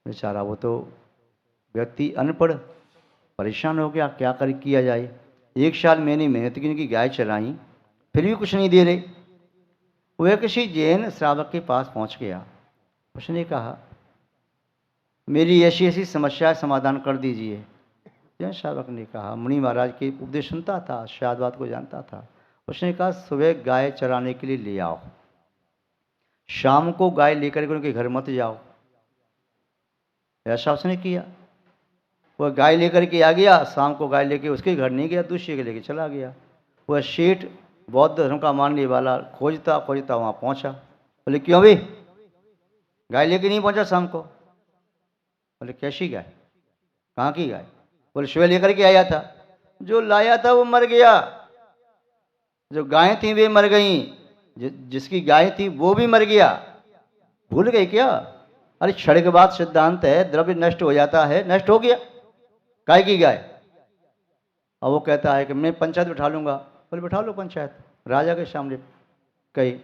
बेचारा वो तो व्यक्ति अनपढ़ परेशान हो गया, क्या कर किया जाए। 1 साल मैंने मेहनत की, उनकी गाय चराई, फिर भी कुछ नहीं दे रहे। वह किसी जैन श्रावक के पास पहुंच गया। उसने कहा मेरी ऐसी ऐसी समस्या समाधान कर दीजिए। जैन श्रावक ने कहा, मुनि महाराज के उपदेश सुनता था, शायद बात को जानता था। उसने कहा सुबह गाय चराने के लिए ले आओ, शाम को गाय लेकर के उनके घर मत जाओ। ऐसा उसने किया। वह गाय लेकर के आ गया, शाम को गाय लेके उसके घर नहीं गया, दूसरे के लेके चला गया। वह सेठ बौद्ध धर्म का मानने वाला खोजता खोजता वहाँ पहुँचा। बोले क्यों भाई गाय लेके नहीं पहुँचा शाम को? बोले कैसी गाय, कहाँ की गाय? बोले सुबह लेकर के आया था। जो लाया था वो मर गया, जो गाय थी वे मर गई, जिसकी गाय थी वो भी मर गया। भूल गए क्या? अरे क्षणिकवाद सिद्धांत है, द्रव्य नष्ट हो जाता है, नष्ट हो गया, गाय की गाय। और वो कहता है कि मैं पंचायत बिठा लूंगा। बोले बिठा लो पंचायत, राजा के सामने कही।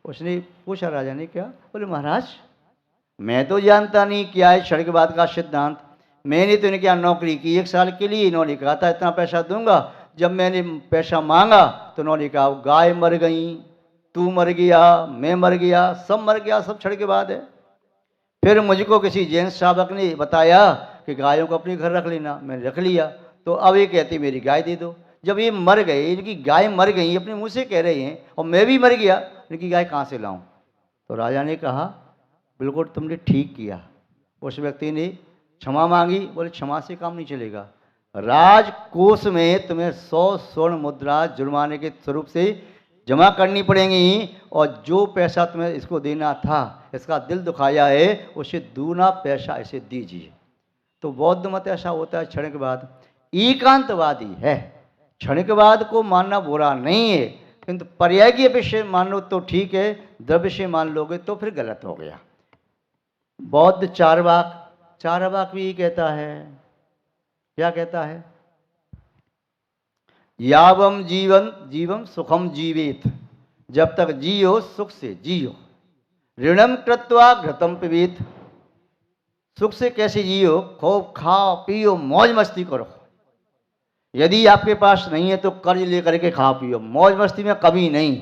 उसने पूछा राजा ने, क्या? बोले महाराज मैं तो जानता नहीं क्या है क्षणिकवाद का सिद्धांत, मैंने तो इनके यहाँ नौकरी की 1 साल के लिए, इन्होंने कहा था इतना पैसा दूंगा। जब मैंने पैसा मांगा तो उन्होंने कहा गाय मर गई, तू मर गया, मैं मर गया, सब मर गया, सब क्षणिकवाद है। फिर मुझको किसी जैन श्रावक ने बताया कि गायों को अपने घर रख लेना, मैंने रख लिया। तो अब ये कहती मेरी गाय दे दो। जब ये मर गए, इनकी गाय मर गई, अपने मुंह से कह रहे हैं, और मैं भी मर गया, इनकी गाय कहाँ से लाऊं? तो राजा ने कहा बिल्कुल तुमने ठीक किया। उस व्यक्ति ने क्षमा मांगी। बोले क्षमा से काम नहीं चलेगा, राजकोष में तुम्हें 100 स्वर्ण मुद्रा जुर्माने के स्वरूप से जमा करनी पड़ेंगी, और जो पैसा तुम्हें इसको देना था, इसका दिल दुखाया है, उसे दूना पैसा इसे दीजिए। तो बौद्ध मत ऐसा होता है, क्षणिकवाद एकांतवादी है। क्षणिकवाद को मानना बुरा नहीं है, किंतु पर्यायी विषय मान लो तो ठीक है, द्रव्य से मान लोगे तो फिर गलत हो गया। बौद्ध चारवाक भी कहता है, क्या कहता है? यावम जीवम सुखम जीवेत, जब तक जियो सुख से जियो, ऋणम कृत्वा घृतम पिबेत, सुख से कैसे जियो? खूब खाओ पियो मौज मस्ती करो। यदि आपके पास नहीं है तो कर्ज लेकर के खा पियो, मौज मस्ती में कभी नहीं।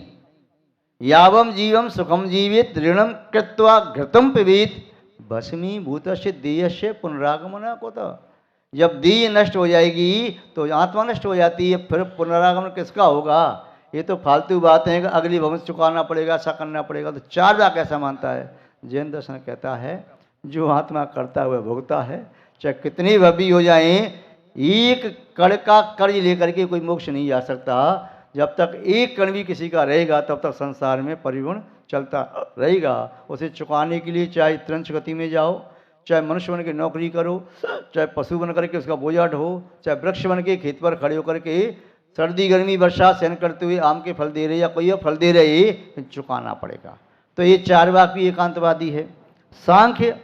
यावम जीवम सुखम जीवित ऋणम कृत्वा घृतम पिबेत, भस्मीभूत से देह से पुनरागमन को। तो जब देह नष्ट हो जाएगी तो आत्मा नष्ट हो जाती है, फिर पुनरागमन किसका होगा? ये तो फालतू बात है कि अगली भविष्य चुकाना पड़ेगा, ऐसा करना पड़ेगा। तो चारवाक कैसा मानता है? जैन दर्शन कहता है जो आत्मा करता है वह भोगता है, चाहे कितनी भव्य हो जाए। एक कण का कर्ज लेकर के कोई मोक्ष नहीं जा सकता। जब तक एक कण भी किसी का रहेगा तब तक संसार में परिवहन चलता रहेगा। उसे चुकाने के लिए चाहे त्रंच गति में जाओ, चाहे मनुष्य बन के नौकरी करो, चाहे पशु बन करके उसका बोझा ढो, चाहे वृक्ष बन के खेत पर खड़े होकर के सर्दी गर्मी वर्षा सहन करते हुए आम के फल दे रहे या कोई और फल दे रहे, चुकाना पड़ेगा। तो ये चारवाक भी एकांतवादी है। सांख्य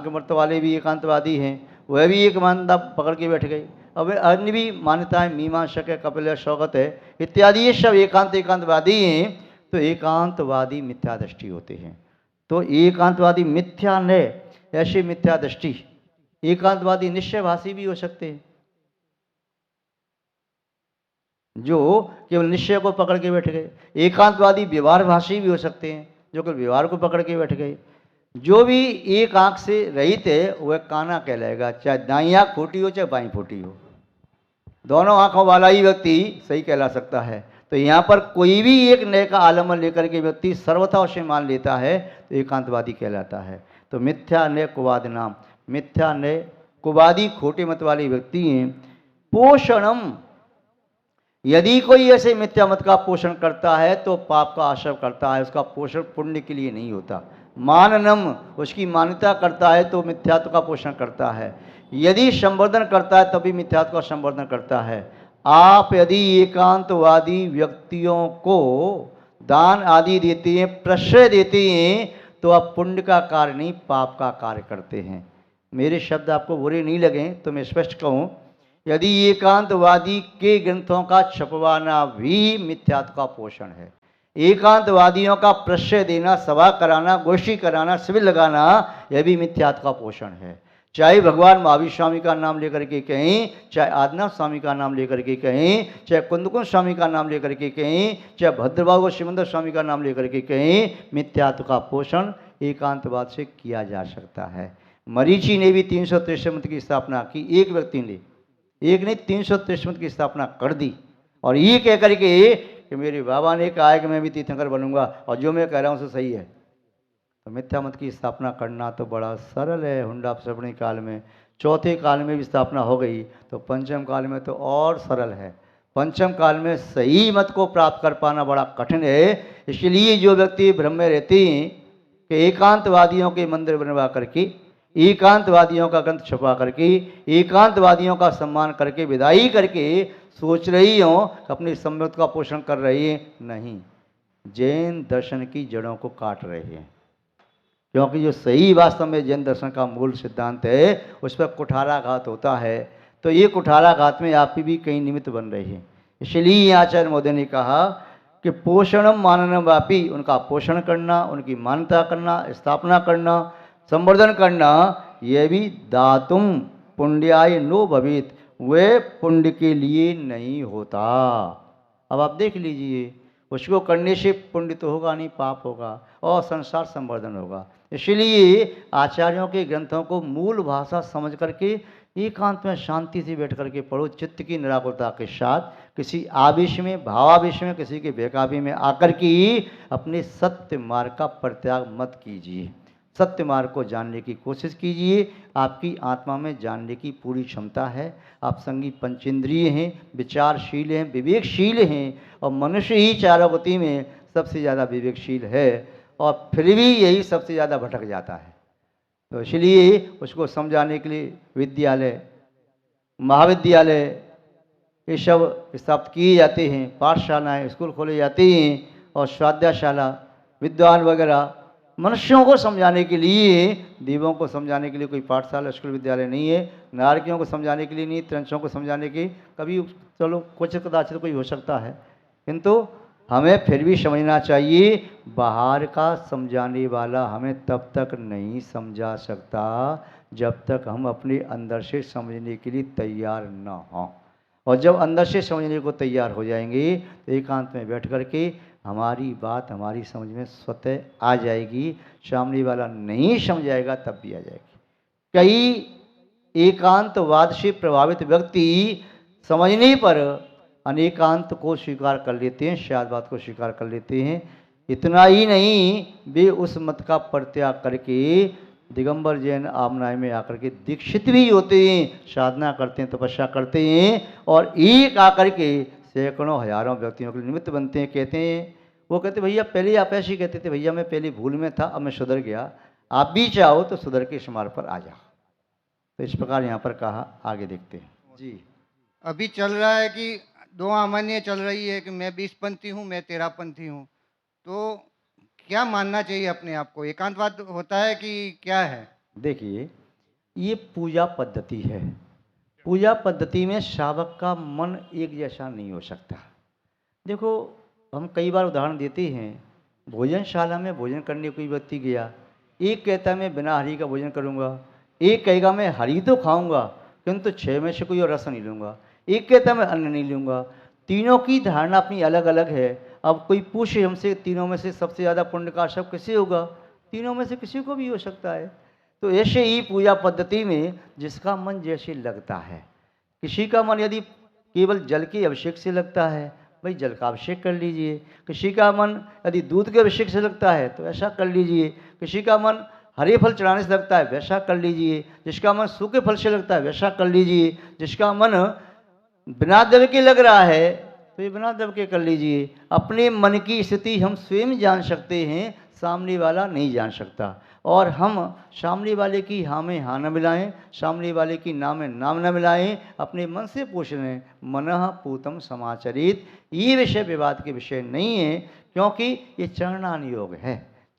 मत वाले भी एकांतवादी हैं, वह भी एक मान्यता पकड़ के बैठ गए। अब अन्य भी मान्यताएं मीमांसक है, कपिल है, शौकत है इत्यादि, ये सब एकांतवादी हैं। तो एकांतवादी मिथ्या दृष्टि होते हैं। तो एकांतवादी मिथ्या न ऐसे मिथ्या दृष्टि, एकांतवादी निश्चयभाषी भी हो सकते हैं, जो केवल निश्चय को पकड़ के बैठ गए। एकांतवादी व्यवहारभाषी भी हो सकते हैं, जो केवल व्यवहार को पकड़ के बैठ गए। जो भी एक आंख से रहित है वह काना कहलाएगा, चाहे दाईं आंख फूटी हो चाहे बाईं फूटी हो, दोनों आंखों वाला ही व्यक्ति सही कहला सकता है। तो यहाँ पर कोई भी एक नए का आलम्बन लेकर के व्यक्ति सर्वथा उसे मान लेता है तो एकांतवादी कहलाता है। तो मिथ्या नय कुवाद नाम, मिथ्या नय कुवादी खोटे मत वाले व्यक्ति हैं। पोषणम, यदि कोई ऐसे मिथ्या मत का पोषण करता है तो पाप का आश्रय करता है, उसका पोषण पुण्य के लिए नहीं होता। माननम, उसकी मान्यता करता है तो मिथ्यात्व का पोषण करता है। यदि संवर्धन करता है तभी मिथ्यात्व का संवर्धन करता है। आप यदि एकांतवादी व्यक्तियों को दान आदि देते हैं, प्रश्रय देते हैं, तो आप पुण्य का कार्य नहीं पाप का कार्य करते हैं। मेरे शब्द आपको बुरे नहीं लगे तो मैं स्पष्ट कहूँ, यदि एकांतवादी के ग्रंथों का छपवाना भी मिथ्यात्व का पोषण है। एकांतवादियों का प्रश्रय देना, सभा कराना, गोष्ठी कराना, शिविर लगाना, यह भी मिथ्यात्व का पोषण है। चाहे भगवान महावीर स्वामी का नाम लेकर के कहें, चाहे आदिनाथ स्वामी का नाम लेकर के कहें, चाहे कुंदकुंज स्वामी का नाम लेकर के कहें, चाहे भद्रबाहु शिवंदर स्वामी का नाम लेकर के कहें, मिथ्यात्व का पोषण एकांतवाद से किया जा सकता है। मरीचि ने भी 363 मत की स्थापना की, एक व्यक्ति ने, एक नहीं 363 मत की स्थापना कर दी, और ये कह करके कि मेरे बाबा ने कहा है कि मैं भी तीर्थंकर बनूंगा और जो मैं कह रहा हूँ सो सही है। तो मिथ्या मत की स्थापना करना तो बड़ा सरल है। हुंडा श्रवणी काल में, चौथे काल में भी स्थापना हो गई, तो पंचम काल में तो और सरल है। पंचम काल में सही मत को प्राप्त कर पाना बड़ा कठिन है। इसलिए जो व्यक्ति भ्रम में रहते हैं कि एकांतवादियों के मंदिर बनवा करके, एकांतवादियों का ग्रंथ छपा करके, एकांतवादियों का सम्मान करके, विदाई करके सोच रही हो अपनी सम्यक्त का पोषण कर रही है, नहीं, जैन दर्शन की जड़ों को काट रहे हैं। क्योंकि जो सही वास्तव में जैन दर्शन का मूल सिद्धांत है उस पर कुठाराघात होता है। तो ये कुठाराघात में आप भी कई निमित्त बन रहे हैं। इसलिए आचार्य महोदय ने कहा कि पोषणम माननम वापी, उनका पोषण करना, उनकी मान्यता करना, स्थापना करना, संवर्धन करना, यह भी दातुम पुण्याय नो भवित, वे पुण्य के लिए नहीं होता। अब आप देख लीजिए, उसको करने से पुण्य तो होगा नहीं, पाप होगा और संसार संवर्धन होगा। इसलिए आचार्यों के ग्रंथों को मूल भाषा समझ करके एकांत में शांति से बैठ करके पढ़ो, चित्त की निराकुरता के साथ, किसी आवेश में, भावावेश में, किसी के बेकाबी में आकर के अपने सत्य मार्ग का परित्याग मत कीजिए। सत्य मार्ग को जानने की कोशिश कीजिए। आपकी आत्मा में जानने की पूरी क्षमता है। आप संगी पंचेंद्रिय हैं, विचारशील हैं, विवेकशील हैं, और मनुष्य ही चारों गति में सबसे ज़्यादा विवेकशील है, और फिर भी यही सबसे ज़्यादा भटक जाता है। तो इसलिए उसको समझाने के लिए विद्यालय, महाविद्यालय ये सब स्थापित किए जाते हैं, पाठशालाएँ, स्कूल खोले जाते हैं, और स्वाध्यायशाला, विद्वान वगैरह मनुष्यों को समझाने के लिए। देवों को समझाने के लिए कोई पाठशाला, स्कूल, विद्यालय नहीं है। नारकियों को समझाने के लिए नहीं, त्रंचों को समझाने की कभी चलो कुछ कदाचित कोई हो सकता है, किंतु हमें फिर भी समझना चाहिए, बाहर का समझाने वाला हमें तब तक नहीं समझा सकता जब तक हम अपने अंदर से समझने के लिए तैयार न हों। और जब अंदर से समझने को तैयार हो जाएंगे तो एकांत में बैठ करके हमारी बात हमारी समझ में स्वतः आ जाएगी। सामने वाला नहीं समझाएगा तब भी आ जाएगी। कई एकांतवाद से प्रभावित व्यक्ति समझने पर अनेकांत को स्वीकार कर लेते हैं, शायदवाद को स्वीकार कर लेते हैं। इतना ही नहीं, वे उस मत का परित्याग करके दिगंबर जैन आमनाय में आकर के दीक्षित भी होते हैं, साधना करते हैं, तपस्या करते हैं, और एक आकर के सैकड़ों हजारों व्यक्तियों के निमित्त बनते हैं। कहते हैं, वो कहते भैया पहले आप ऐसे ही कहते थे, भैया मैं पहले भूल में था, अब मैं सुधर गया, आप भी चाहो तो सुधर के इस मार्ग पर आ जाओ। तो इस प्रकार यहाँ पर कहा, आगे देखते हैं जी। अभी चल रहा है कि दो अमान्य चल रही है कि मैं 20पंथी हूँ, मैं 13पंथी हूँ, तो क्या मानना चाहिए अपने आप को? एकांतवाद होता है कि क्या है? देखिए, ये पूजा पद्धति है। पूजा पद्धति में श्रावक का मन एक जैसा नहीं हो सकता। देखो, हम कई बार उदाहरण देते हैं, भोजनशाला में भोजन करने कोई व्यक्ति गया, एक कहता है मैं बिना हरी का भोजन करूँगा, एक कहेगा मैं हरी तो खाऊंगा किंतु 6 में से कोई और रस नहीं लूँगा, एक कहता है मैं अन्न नहीं लूँगा। तीनों की धारणा अपनी अलग अलग है। अब कोई पूछे हमसे तीनों में से सबसे ज़्यादा पुण्य का सब किसे होगा, तीनों में से किसी को भी हो सकता है। तो ऐसे ही पूजा पद्धति में जिसका मन जैसे लगता है, किसी का मन यदि केवल जल के अभिषेक से लगता है, भाई जल का अभिषेक कर लीजिए। किसी का मन यदि दूध के अभिषेक से लगता है तो ऐसा कर लीजिए। किसी का मन हरे फल चढ़ाने से लगता है वैसा कर लीजिए। जिसका मन सूखे फल से लगता है वैसा कर लीजिए। जिसका मन बिना दब के लग रहा है तो ये बिना दब के कर लीजिए। अपने मन की स्थिति हम स्वयं जान सकते हैं, सामने वाला नहीं जान सकता। और हम सामने वाले की हाँ में हाँ न मिलाएं, सामने वाले की ना में नाम न मिलाएं, अपने मन से पूछ लें मनः पूतम समाचरित। ये विषय विवाद के विषय नहीं है, क्योंकि ये चरणान योग है,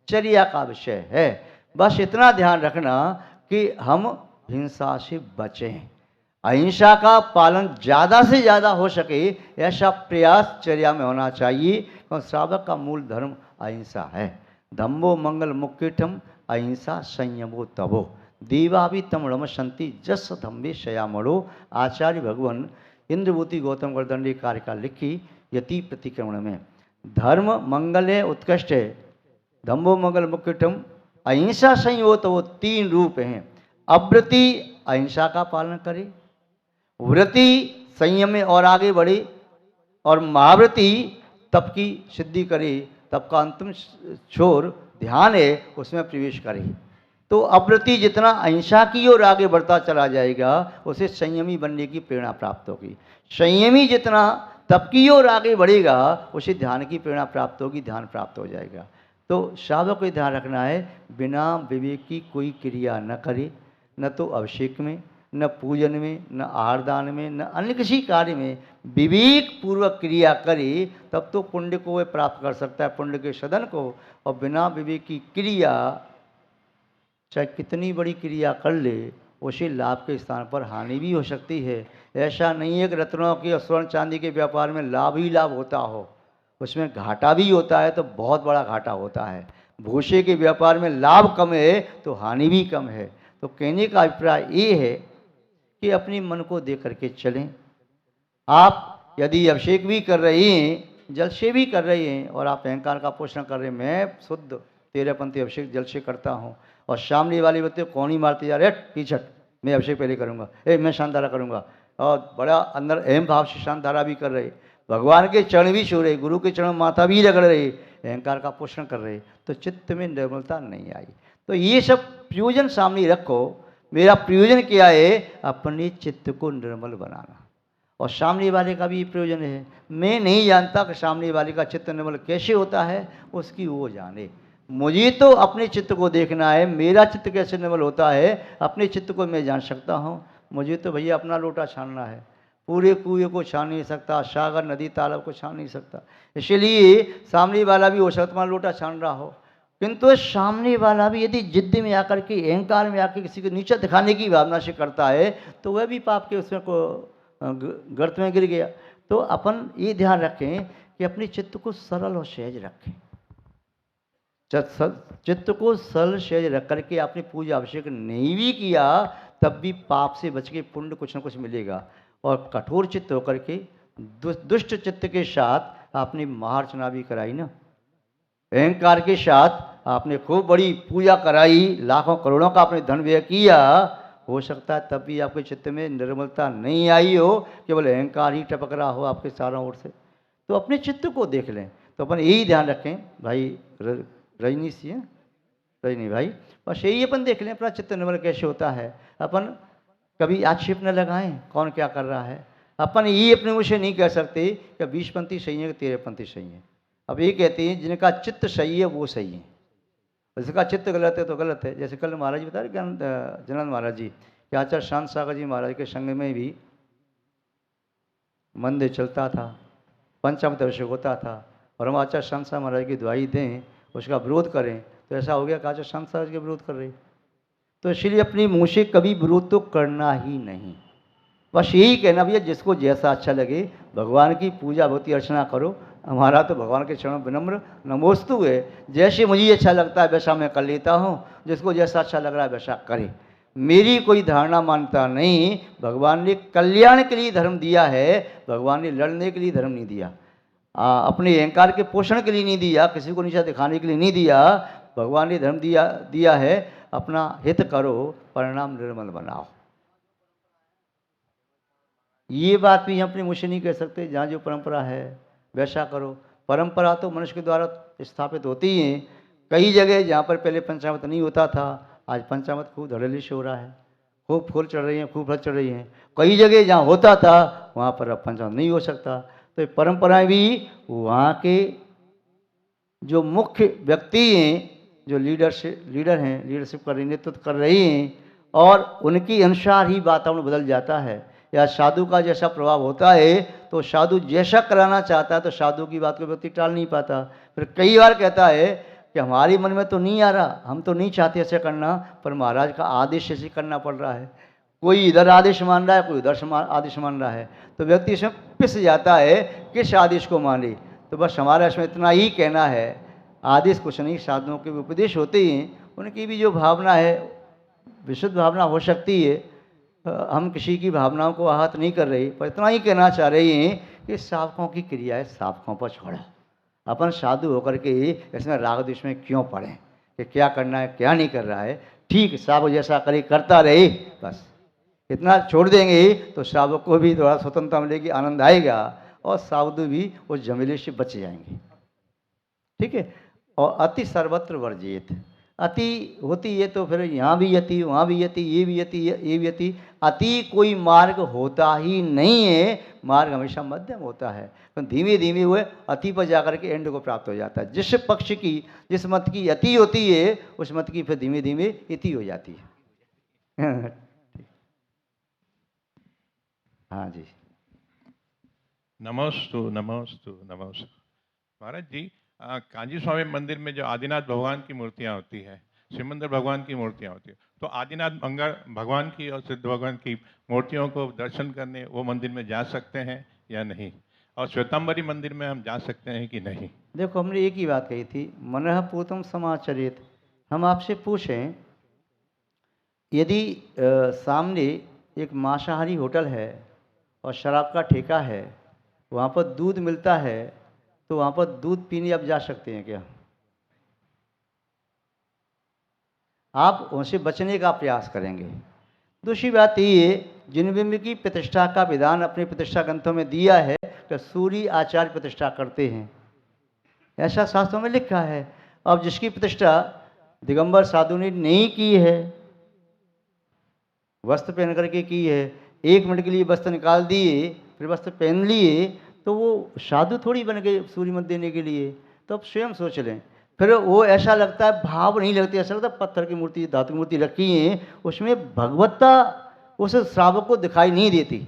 चर्या का विषय है। बस इतना ध्यान रखना कि हम हिंसा से बचें, अहिंसा का पालन ज़्यादा से ज़्यादा हो सके ऐसा प्रयास चर्या में होना चाहिए। क्योंकि श्रावक का मूल धर्म अहिंसा है। धम्मो मंगल मुक्तिठम अहिंसा संयमो तबो। देवाभि तम रमशंति जस धम्बे शयामणो। आचार्य भगवान इंद्रभूति गौतम गर्दंडी कार्य का लिखी यति प्रतिक्रमण में। धर्म मंगल है, उत्कृष्ट है, धम्मो मंगल मुख्यतम, अहिंसा संयोग, तो वो 3 रूप हैं। अव्रति अहिंसा का पालन करे, व्रति संयम में और आगे बढ़े, और महाव्रति तप की सिद्धि करे, तप का अंतिम छोर ध्यान है, उसमें प्रवेश करे। तो अव्रति जितना अहिंसा की ओर आगे बढ़ता चला जाएगा, उसे संयमी बनने की प्रेरणा प्राप्त होगी। संयमी जितना तप की ओर आगे बढ़ेगा, उसे ध्यान की प्रेरणा प्राप्त होगी, ध्यान प्राप्त हो जाएगा। तो साधक को ध्यान रखना है, बिना विवेक की कोई क्रिया न करे, न तो अभिषेक में, न पूजन में, न आहार दान में, न अन्य किसी कार्य में विवेक पूर्वक क्रिया करे, तब तो पुण्य को वह प्राप्त कर सकता है, पुण्य के सदन को। और बिना विवेक की क्रिया चाहे कितनी बड़ी क्रिया कर ले, उसे लाभ के स्थान पर हानि भी हो सकती है। ऐसा नहीं है कि रत्नों की और स्वर्ण चांदी के व्यापार में लाभ ही लाभ होता हो, उसमें घाटा भी होता है, तो बहुत बड़ा घाटा होता है। भूसे के व्यापार में लाभ कम है तो हानि भी कम है। तो कहने का अभिप्राय ये है कि अपने मन को दे करके चलें। आप यदि अभिषेक भी कर रहे हैं, जल से भी कर रहे हैं, और आप अहंकार का पोषण कर रहे हैं, मैं शुद्ध तेरहपंथी अभिषेक जल से करता हूँ, और सामने वाले बच्चे कौन ही मारते जा रहे, पीछट मैं अभिषेक पहले करूँगा, मैं शांत करूँगा, और बड़ा अंदर अहम भाव से शांत धारा भी कर रहे, भगवान के चरण भी छू रहे, गुरु के चरण माथा भी रगड़ रहे, अहंकार का पोषण कर रहे, तो चित्त में निर्मलता नहीं आई। तो ये सब प्रयोजन सामने रखो। मेरा प्रयोजन क्या है? अपने चित्त को निर्मल बनाना, और सामने वाले का भी प्रयोजन है। मैं नहीं जानता कि सामने वाले का चित्त निर्मल कैसे होता है, उसकी वो जाने। मुझे तो अपने चित्त को देखना है, मेरा चित्त कैसे निर्मल होता है, अपने चित्त को मैं जान सकता हूँ। मुझे तो भैया अपना लोटा छानना है, पूरे कुएं को छान नहीं सकता, सागर नदी तालाब को छान नहीं सकता। इसलिए सामने वाला भी हो सकता लोटा छान रहा हो, किंतु सामने वाला भी यदि जिद्द में आकर के, अहंकार में आकर किसी को नीचा दिखाने की भावना से करता है, तो वह भी पाप के उसमें को गर्त में गिर गया। तो अपन ये ध्यान रखें कि अपने चित्त को सरल और सहज रखें। चित्त को सरल सहज रख करके आपने पूजा अभिषेक नहीं भी किया, तब भी पाप से बच के पुण्य कुछ न कुछ मिलेगा। और कठोर चित्त होकर के दुष्ट चित्त के साथ आपने महार्चना भी कराई ना, अहंकार के साथ आपने खूब बड़ी पूजा कराई, लाखों करोड़ों का आपने धन व्यय किया, हो सकता है तब भी आपके चित्त में निर्मलता नहीं आई हो, केवल अहंकार ही टपक रहा हो आपके चारों ओर से। तो अपने चित्त को देख लें। तो अपन यही ध्यान रखें भाई, रजनी सी है, रजनी भाई, बस यही अपन देख लें अपना चित्त निर्मल कैसे होता है। अपन कभी आक्षेप न लगाएं कौन क्या कर रहा है। अपन ये अपने मुझसे नहीं कह सकते कि 20पंथी सही है कि 13पंथी सही है। अब ये कहते हैं जिनका चित्त सही है वो सही है, जिसका चित्त गलत है तो गलत है। जैसे कल महाराज जी बता रहे जनानंद महाराज जी कि आचार्य शांत सागर जी महाराज के संग में भी मंदिर चलता था, पंचामृत अभिषेक होता था, और हम आचार्य शांत सागर महाराज की दुआई दें, उसका विरोध करें, तो ऐसा हो गया कि आचार्य शांत सागर के विरोध कर रहे। तो इसलिए अपनी मुँह से कभी विरोध तो करना ही नहीं, बस यही कहना भैया जिसको जैसा अच्छा लगे भगवान की पूजा भक्ति अर्चना करो। हमारा तो भगवान के चरणों विनम्र नमोस्तु है, जैसे मुझे अच्छा लगता है वैसा मैं कर लेता हूँ, जिसको जैसा अच्छा लग रहा है वैसा करे। मेरी कोई धारणा मानता नहीं। भगवान ने कल्याण के लिए धर्म दिया है, भगवान ने लड़ने के लिए धर्म नहीं दिया, अपने अहंकार के पोषण के लिए नहीं दिया, किसी को नीचा दिखाने के लिए नहीं दिया। भगवान ने धर्म दिया है अपना हित करो, परिणाम निर्मल बनाओ। ये बात भी हम अपने मुझसे नहीं कह सकते, जहाँ जो परंपरा है वैसा करो। परंपरा तो मनुष्य के द्वारा स्थापित होती ही हैं। कई जगह जहाँ पर पहले पंचामृत नहीं होता था, आज पंचामृत खूब धड़ल्ले से हो रहा है, खूब फूल चढ़ रही हैं, खूब फल चढ़ रही हैं। कई जगह जहाँ होता था वहाँ पर अब पंचामृत नहीं हो सकता। तो ये परंपराएं भी वहाँ के जो मुख्य व्यक्ति हैं, जो लीडर हैं, लीडरशिप कर रहे, नेतृत्व कर रहे हैं, और उनके अनुसार ही वातावरण बदल जाता है। या साधु का जैसा प्रभाव होता है, तो साधु जैसा कराना चाहता है तो साधु की बात को व्यक्ति टाल नहीं पाता। फिर कई बार कहता है कि हमारे मन में तो नहीं आ रहा, हम तो नहीं चाहते ऐसे करना, पर महाराज का आदेश ऐसे करना पड़ रहा है। कोई इधर आदेश मान रहा है, कोई उधर आदेश मान रहा है, तो व्यक्ति इसमें पिस जाता है किस आदेश को माने। तो बस हमारा इसमें इतना ही कहना है, आदेश कुछ नहीं, साधुओं के उपदेश होते ही उनकी भी जो भावना है विशुद्ध भावना हो सकती है। हम किसी की भावनाओं को आहत नहीं कर रही, पर इतना ही कहना चाह रही हैं कि सावकों की क्रियाएं सावकों पर छोड़ो। अपन साधु होकर के इसमें राग द्वेष में क्यों पड़ें कि क्या करना है क्या नहीं कर रहा है। ठीक सावक जैसा करे करता रहे, बस इतना छोड़ देंगे तो सावक को भी थोड़ा स्वतंत्रता मिलेगी, आनंद आएगा और साधु भी उस झमेले से बच जाएंगे। ठीक है। और अति सर्वत्र वर्जित, अति होती है तो फिर यहाँ भी यति, वहाँ भी यति, ये भी यति, ये भी यति। अति कोई मार्ग होता ही नहीं है, मार्ग हमेशा मध्यम होता है। तो धीमे धीमे हुए अति पर जाकर के एंड को प्राप्त हो जाता है। जिस पक्ष की, जिस मत की अति होती है, उस मत की फिर धीमे धीमे इति हो जाती है। हाँ जी। नमोस्तु नमोस्तु नमोस्तु। महाराज जी, कांजी स्वामी मंदिर में जो आदिनाथ भगवान की मूर्तियां होती है, सिमंदर भगवान की मूर्तियां होती है, तो आदिनाथ भगवान की और सिद्ध भगवान की मूर्तियों को दर्शन करने वो मंदिर में जा सकते हैं या नहीं, और श्वेतांबरी मंदिर में हम जा सकते हैं कि नहीं? देखो, हमने एक ही बात कही थी, मनः पूतम समाचरित। हम आपसे पूछें, यदि सामने एक मांसाहारी होटल है और शराब का ठेका है, वहाँ पर दूध मिलता है, तो वहाँ पर दूध पीने आप जा सकते हैं क्या? आप उनसे बचने का प्रयास करेंगे। दूसरी बात ये, जिनबिंब की प्रतिष्ठा का विधान अपने प्रतिष्ठा ग्रंथों में दिया है कि सूर्य आचार्य प्रतिष्ठा करते हैं, ऐसा शास्त्रों में लिखा है। अब जिसकी प्रतिष्ठा दिगंबर साधु ने नहीं की है, वस्त्र पहन करके की है, 1 मिनट के लिए वस्त्र निकाल दिए फिर वस्त्र पहन लिए, तो वो साधु थोड़ी बन गए सूर्य मत देने के लिए। तो अब स्वयं सोच लें। फिर वो ऐसा लगता है, भाव नहीं लगती, ऐसा लगता है पत्थर की मूर्ति, धातु की मूर्ति रखी है, उसमें भगवत्ता उस श्रावक को दिखाई नहीं देती।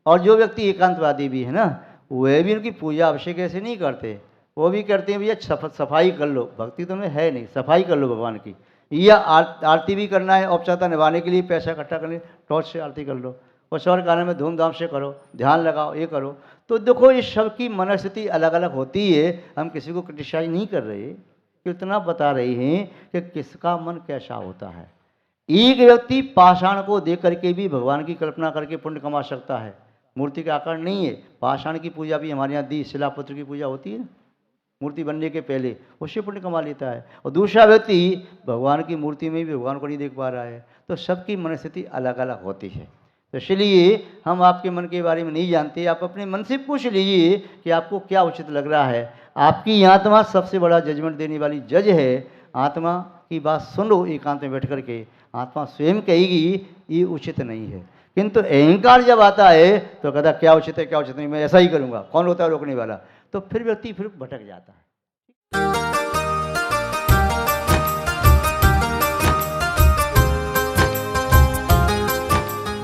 और जो व्यक्ति एकांतवादी भी है ना, वह भी उनकी पूजा अभिषेक ऐसे नहीं करते। वो भी करते हैं भैया सफाई कर लो, भक्ति तो में है नहीं, सफाई कर लो भगवान की, या आरती भी करना है, औपचारिकता निभाने के लिए पैसा इकट्ठा करने, टॉर्च से आरती कर लो, उस और गाने में धूमधाम से करो, ध्यान लगाओ, ये करो। तो देखो, इस सब की मनस्थिति अलग अलग होती है। हम किसी को क्रिटिसाइज नहीं कर रहे, इतना बता रहे हैं कि किसका मन कैसा होता है। एक व्यक्ति पाषाण को देख करके भी भगवान की कल्पना करके पुण्य कमा सकता है। मूर्ति का आकार नहीं है, पाषाण की पूजा भी हमारे यहाँ दी शिलापुत्र की पूजा होती है ना, मूर्ति बनने के पहले, उससे पुण्य कमा लेता है। और दूसरा व्यक्ति भगवान की मूर्ति में भी भगवान को नहीं देख पा रहा है। तो सबकी मनस्थिति अलग अलग होती है। तो इसलिए हम आपके मन के बारे में नहीं जानते। आप अपने मन से पूछ लीजिए कि आपको क्या उचित लग रहा है। आपकी आत्मा सबसे बड़ा जजमेंट देने वाली जज है। आत्मा की बात सुनो एकांत में बैठ करके, आत्मा स्वयं कहेगी ये उचित नहीं है। किंतु अहंकार जब आता है तो कहता क्या उचित है क्या उचित नहीं, मैं ऐसा ही करूँगा, कौन होता है रोकने वाला। तो फिर व्यक्ति फिर भटक जाता है।